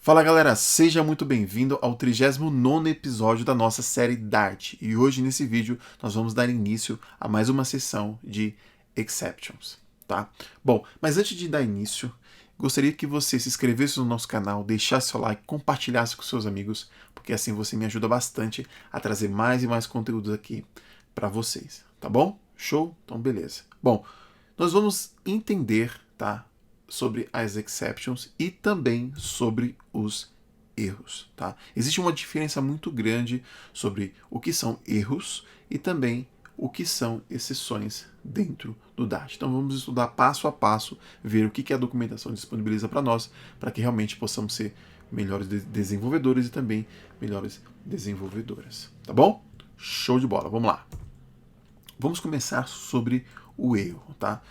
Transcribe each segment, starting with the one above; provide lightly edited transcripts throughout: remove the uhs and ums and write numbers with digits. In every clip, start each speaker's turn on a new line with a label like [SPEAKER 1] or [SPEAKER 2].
[SPEAKER 1] Fala galera, seja muito bem-vindo ao 39º episódio da nossa série Dart. E hoje nesse vídeo nós vamos dar início a mais uma sessão de Exceptions, tá? Bom, mas antes de dar início, gostaria que você se inscrevesse no nosso canal, deixasse seu like, compartilhasse com seus amigos, porque assim você me ajuda bastante a trazer mais e mais conteúdos aqui para vocês, tá bom? Show? Então beleza. Bom, nós vamos entender, tá, sobre as exceptions e também sobre os erros, tá? Existe uma diferença muito grande sobre o que são erros e também o que são exceções dentro do Dart. Então vamos estudar passo a passo, ver o que a documentação disponibiliza para nós, para que realmente possamos ser melhores desenvolvedores e também melhores desenvolvedoras, tá bom? Show de bola, vamos lá. Vamos começar sobre o erro, tá?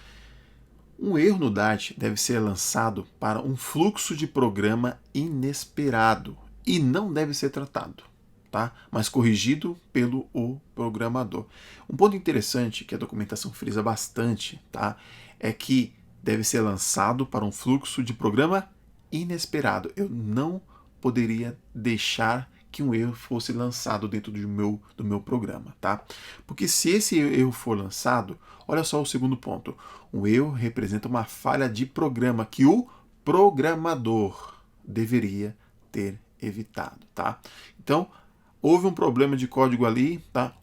[SPEAKER 1] Um erro no Dart deve ser lançado para um fluxo de programa inesperado e não deve ser tratado, tá? Mas corrigido pelo programador. Um ponto interessante que a documentação frisa bastante, tá? É que deve ser lançado para um fluxo de programa inesperado. Eu não poderia deixar que um erro fosse lançado dentro do meu programa, tá? Porque se esse erro for lançado, olha só o segundo ponto. Um erro representa uma falha de programa que o programador deveria ter evitado, tá? Então, houve um problema de código ali, tá?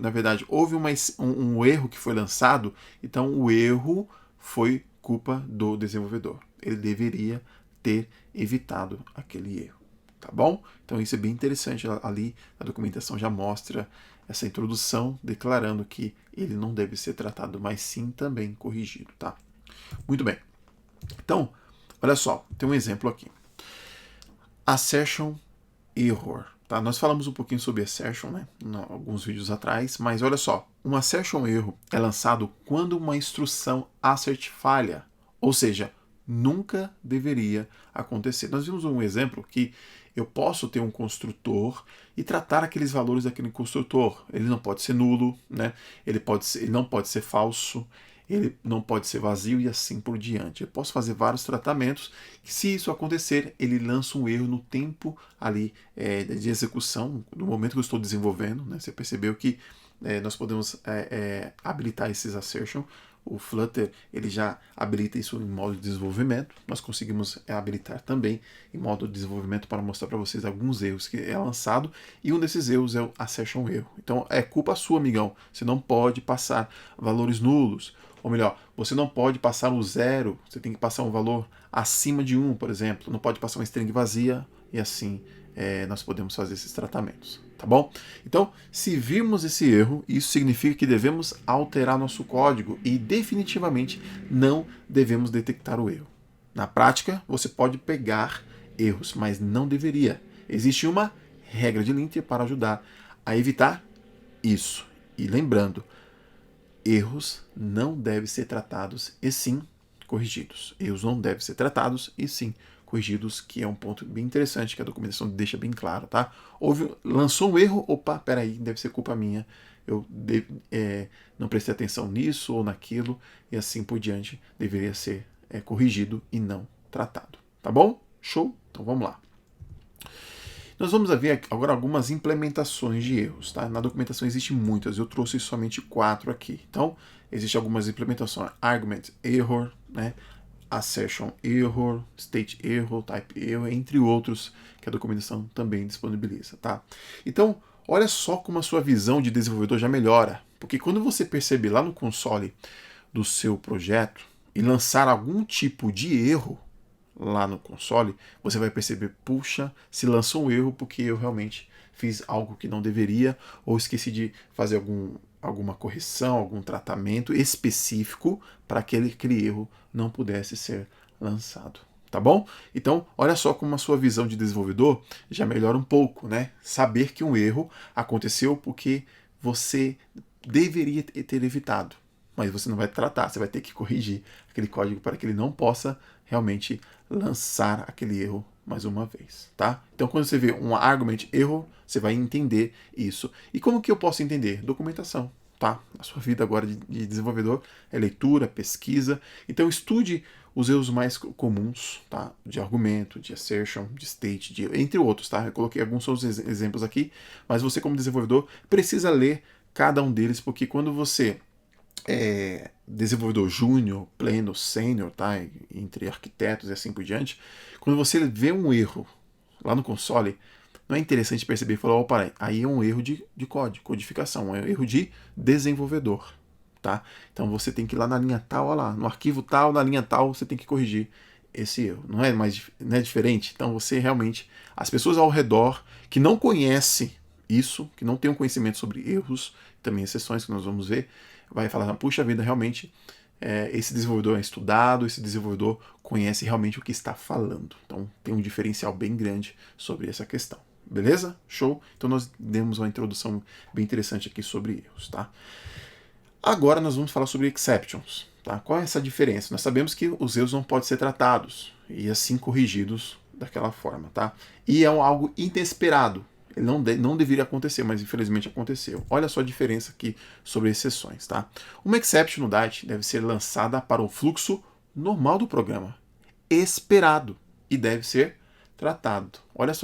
[SPEAKER 1] Na verdade, houve um erro que foi lançado, então o erro foi culpa do desenvolvedor. Ele deveria ter evitado aquele erro. Tá bom? Então isso é bem interessante. Ali a documentação já mostra essa introdução declarando que ele não deve ser tratado, mas sim também corrigido, tá? Muito bem. Então, olha só, tem um exemplo aqui. Assertion error. Tá? Nós falamos um pouquinho sobre assertion, né, alguns vídeos atrás, mas olha só, um assertion erro é lançado quando uma instrução assert falha, ou seja, nunca deveria acontecer. Nós vimos um exemplo que eu posso ter um construtor e tratar aqueles valores daquele construtor. Ele não pode ser nulo, né? Ele não pode ser falso, ele não pode ser vazio e assim por diante. Eu posso fazer vários tratamentos que, se isso acontecer, ele lança um erro no tempo ali de execução, no momento que eu estou desenvolvendo. Né? Você percebeu que nós podemos habilitar esses assertion. O Flutter ele já habilita isso em modo de desenvolvimento. Nós conseguimos habilitar também em modo de desenvolvimento para mostrar para vocês alguns erros que é lançado. E um desses erros é o assertion erro. Então é culpa sua, amigão. Você não pode passar valores nulos. Ou melhor, você não pode passar o 0. Você tem que passar um valor acima de 1, por exemplo. Não pode passar uma string vazia e assim nós podemos fazer esses tratamentos, tá bom? Então, se virmos esse erro, isso significa que devemos alterar nosso código e definitivamente não devemos detectar o erro. Na prática, você pode pegar erros, mas não deveria. Existe uma regra de linter para ajudar a evitar isso. E lembrando, erros não devem ser tratados e sim corrigidos. Erros não devem ser tratados e sim corrigidos, que é um ponto bem interessante que a documentação deixa bem claro, tá? Lançou um erro, opa, peraí, deve ser culpa minha, eu não prestei atenção nisso ou naquilo, e assim por diante, deveria ser corrigido e não tratado, tá bom? Show? Então vamos lá. Nós vamos ver agora algumas implementações de erros, tá? Na documentação existem muitas, eu trouxe somente 4 aqui. Então, existem algumas implementações, argument error, né? Assertion error, state error, type error, entre outros que a documentação também disponibiliza, tá? Então, olha só como a sua visão de desenvolvedor já melhora, porque quando você perceber lá no console do seu projeto e lançar algum tipo de erro lá no console, você vai perceber, puxa, se lançou um erro porque eu realmente fiz algo que não deveria ou esqueci de fazer alguma correção, algum tratamento específico para que aquele erro não pudesse ser lançado. Tá bom? Então, olha só como a sua visão de desenvolvedor já melhora um pouco, né? Saber que um erro aconteceu porque você deveria ter evitado, mas você não vai tratar, você vai ter que corrigir aquele código para que ele não possa realmente lançar aquele erro mais uma vez, tá? Então, quando você vê um argument erro, você vai entender isso. E como que eu posso entender? Documentação. tá? A sua vida agora de desenvolvedor é leitura, pesquisa. Então estude os erros mais comuns, tá? De argumento, de assertion, de state, entre outros, tá? Eu coloquei alguns outros exemplos aqui, mas você como desenvolvedor precisa ler cada um deles, porque quando você é desenvolvedor júnior, pleno, sênior, tá? Entre arquitetos e assim por diante, quando você vê um erro lá no console, não é interessante perceber e falar, opa, aí é um erro de código, codificação, é um erro de desenvolvedor, tá? Então você tem que ir lá na linha tal, olha lá, no arquivo tal, na linha tal, você tem que corrigir esse erro. Não é diferente? Então você realmente, as pessoas ao redor que não conhecem isso, que não têm um conhecimento sobre erros, também exceções que nós vamos ver, vai falar, puxa vida, realmente esse desenvolvedor é estudado, esse desenvolvedor conhece realmente o que está falando. Então tem um diferencial bem grande sobre essa questão. Beleza? Show? Então nós demos uma introdução bem interessante aqui sobre erros, tá? Agora nós vamos falar sobre exceptions, tá? Qual é essa diferença? Nós sabemos que os erros não podem ser tratados e assim corrigidos daquela forma, tá? E é algo inesperado. Ele não deveria acontecer, mas infelizmente aconteceu. Olha só a diferença aqui sobre exceções, tá? Uma exception no Dart deve ser lançada para o fluxo normal do programa, esperado, e deve ser tratado. Olha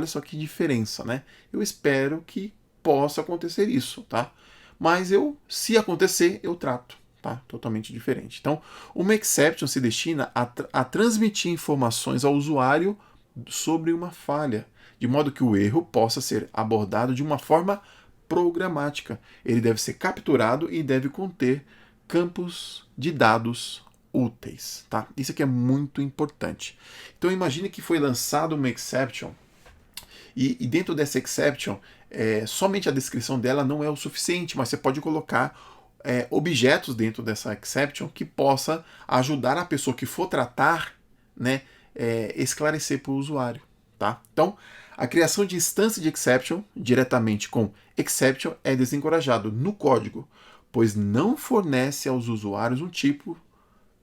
[SPEAKER 1] só que diferença, né? Eu espero que possa acontecer isso, tá? Mas se acontecer, eu trato, tá? Totalmente diferente. Então, uma exception se destina a transmitir informações ao usuário sobre uma falha, de modo que o erro possa ser abordado de uma forma programática. Ele deve ser capturado e deve conter campos de dados úteis, tá? Isso aqui é muito importante. Então imagine que foi lançado uma exception e dentro dessa exception somente a descrição dela não é o suficiente, mas você pode colocar objetos dentro dessa exception que possa ajudar a pessoa que for tratar, né, esclarecer para o usuário, tá? Então a criação de instância de exception diretamente com exception é desencorajado no código, pois não fornece aos usuários um tipo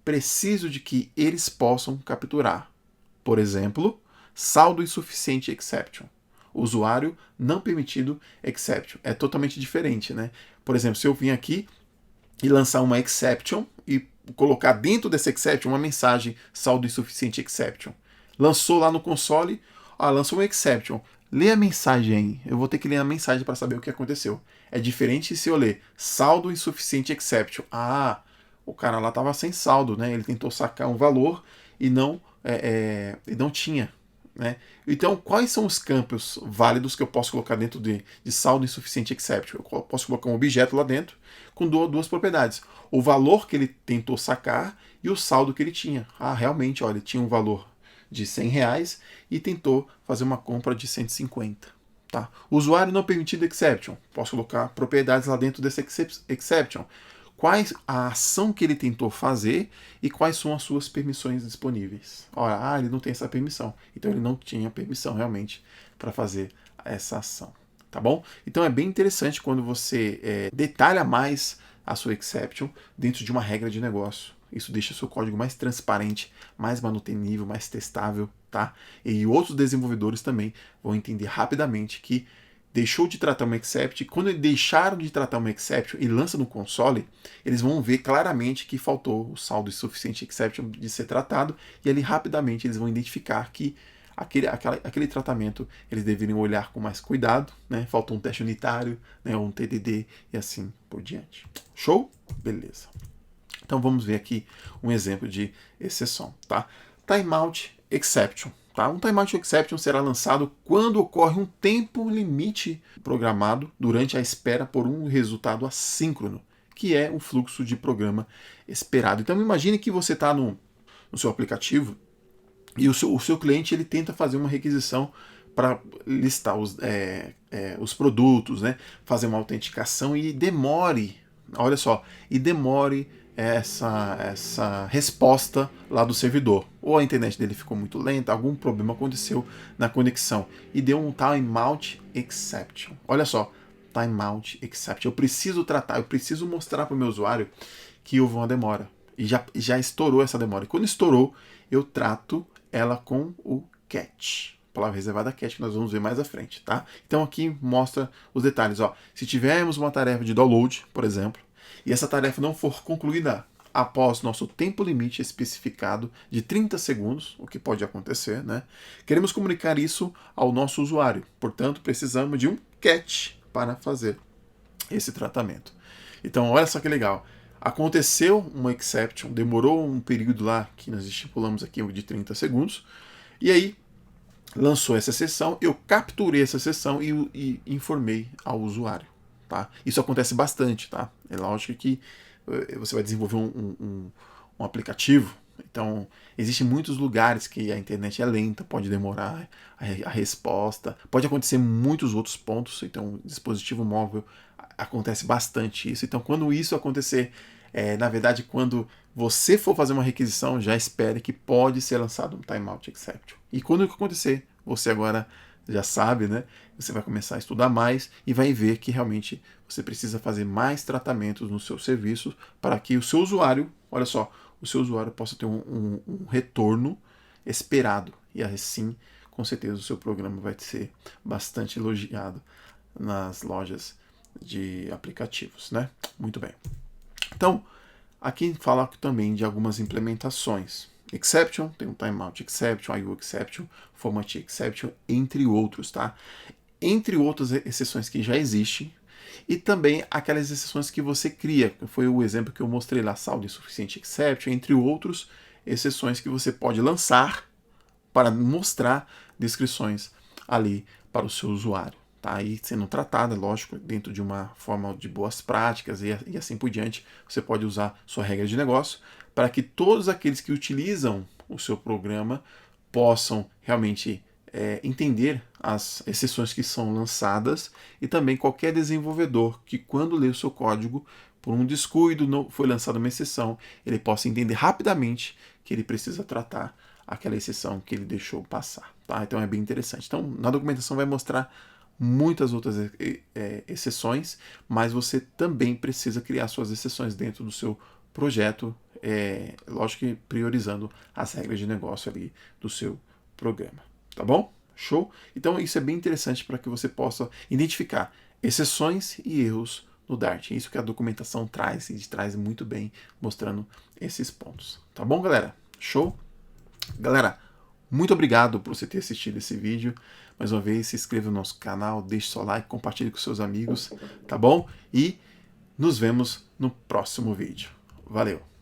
[SPEAKER 1] preciso de que eles possam capturar. Por exemplo, saldo insuficiente exception. Usuário não permitido exception. É totalmente diferente, né? Por exemplo, se eu vim aqui e lançar uma exception e colocar dentro dessa exception uma mensagem saldo insuficiente exception. Lançou lá no console, lançou uma exception. Lê a mensagem aí. Eu vou ter que ler a mensagem para saber o que aconteceu. É diferente se eu ler saldo insuficiente exception. O cara lá estava sem saldo, né? Ele tentou sacar um valor e não tinha, né? Então, quais são os campos válidos que eu posso colocar dentro de saldo insuficiente exception? Eu posso colocar um objeto lá dentro com duas propriedades. O valor que ele tentou sacar e o saldo que ele tinha. Realmente, olha, ele tinha um valor de R$100 e tentou fazer uma compra de 150. Tá? Usuário não permitido exception. Posso colocar propriedades lá dentro dessa exception. Quais a ação que ele tentou fazer e quais são as suas permissões disponíveis. Olha, ele não tem essa permissão. Então ele não tinha permissão realmente para fazer essa ação. Tá bom? Então é bem interessante quando você detalha mais a sua exception dentro de uma regra de negócio. Isso deixa o seu código mais transparente, mais manutenível, mais testável, tá? E outros desenvolvedores também vão entender rapidamente que deixou de tratar uma exception, e quando eles deixaram de tratar uma exception e lança no console, eles vão ver claramente que faltou o saldo insuficiente exception de ser tratado, e ali rapidamente eles vão identificar que aquele tratamento eles deveriam olhar com mais cuidado, né? Faltou um teste unitário, né? Um TDD e assim por diante. Show? Beleza. Então vamos ver aqui um exemplo de exceção, tá? Timeout exception. Tá? Um timeout exception será lançado quando ocorre um tempo limite programado durante a espera por um resultado assíncrono, que é o fluxo de programa esperado. Então imagine que você está no seu aplicativo e o seu cliente ele tenta fazer uma requisição para listar os produtos, né? Fazer uma autenticação e demore, olha só, essa resposta lá do servidor. Ou a internet dele ficou muito lenta, algum problema aconteceu na conexão e deu um timeout exception. Olha só, timeout exception. Eu preciso mostrar para o meu usuário que houve uma demora. E já estourou essa demora. E quando estourou, eu trato ela com o catch. palavra reservada cat, que nós vamos ver mais à frente, tá? Então aqui mostra os detalhes, ó. Se tivermos uma tarefa de download, por exemplo, e essa tarefa não for concluída após nosso tempo limite especificado de 30 segundos, o que pode acontecer, né? Queremos comunicar isso ao nosso usuário. Portanto, precisamos de um catch para fazer esse tratamento. Então, olha só que legal. Aconteceu uma exception, demorou um período lá que nós estipulamos aqui de 30 segundos, e aí lançou essa exceção, eu capturei essa exceção e informei ao usuário. Tá? Isso acontece bastante, tá? É lógico que você vai desenvolver um aplicativo, então existem muitos lugares que a internet é lenta, pode demorar a resposta, pode acontecer muitos outros pontos, então dispositivo móvel acontece bastante isso. Então quando isso acontecer, na verdade quando você for fazer uma requisição, já espere que pode ser lançado um timeout exception. E quando isso acontecer, você agora já sabe, né? Você vai começar a estudar mais e vai ver que realmente você precisa fazer mais tratamentos nos seus serviços para que o seu usuário, olha só, o seu usuário possa ter um retorno esperado. E assim, com certeza, o seu programa vai ser bastante elogiado nas lojas de aplicativos, né? Muito bem. Então, aqui fala também de algumas implementações. Exception, tem um timeout exception, IO exception, format exception, entre outros, tá? Entre outras exceções que já existem, e também aquelas exceções que você cria, que foi o exemplo que eu mostrei lá, saldo insuficiente exception, entre outros, exceções que você pode lançar para mostrar descrições ali para o seu usuário. Tá aí sendo tratada, lógico, dentro de uma forma de boas práticas e assim por diante. Você pode usar sua regra de negócio para que todos aqueles que utilizam o seu programa possam realmente entender as exceções que são lançadas, e também qualquer desenvolvedor que, quando lê o seu código, por um descuido, não foi lançada uma exceção, ele possa entender rapidamente que ele precisa tratar aquela exceção que ele deixou passar. Tá? Então é bem interessante. Então, na documentação vai mostrar muitas outras exceções, mas você também precisa criar suas exceções dentro do seu projeto, lógico que priorizando as regras de negócio ali do seu programa. Tá bom? Show? Então isso é bem interessante para que você possa identificar exceções e erros no Dart. Isso que a documentação traz, e traz muito bem, mostrando esses pontos. Tá bom, galera? Show? Galera, muito obrigado por você ter assistido esse vídeo. Mais uma vez, se inscreva no nosso canal, deixe seu like, compartilhe com seus amigos, tá bom? E nos vemos no próximo vídeo. Valeu!